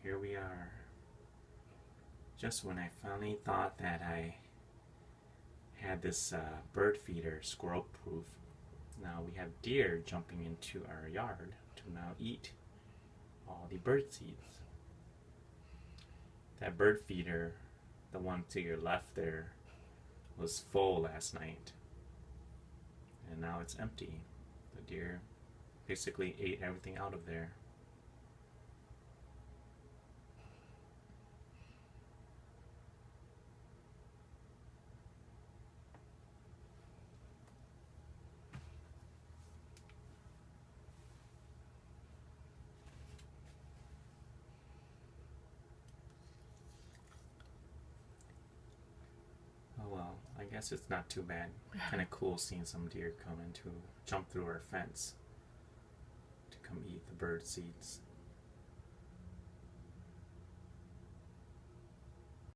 here we are. Just when I finally thought that I had this bird feeder squirrel proof, now we have deer jumping into our yard to now eat all the bird seeds. That bird feeder, the one to your left there, was full last night, and now it's empty. The deer basically ate everything out of there. Oh well, I guess it's not too bad. Kind of cool seeing some deer come in to jump through our fence to come eat the bird seeds.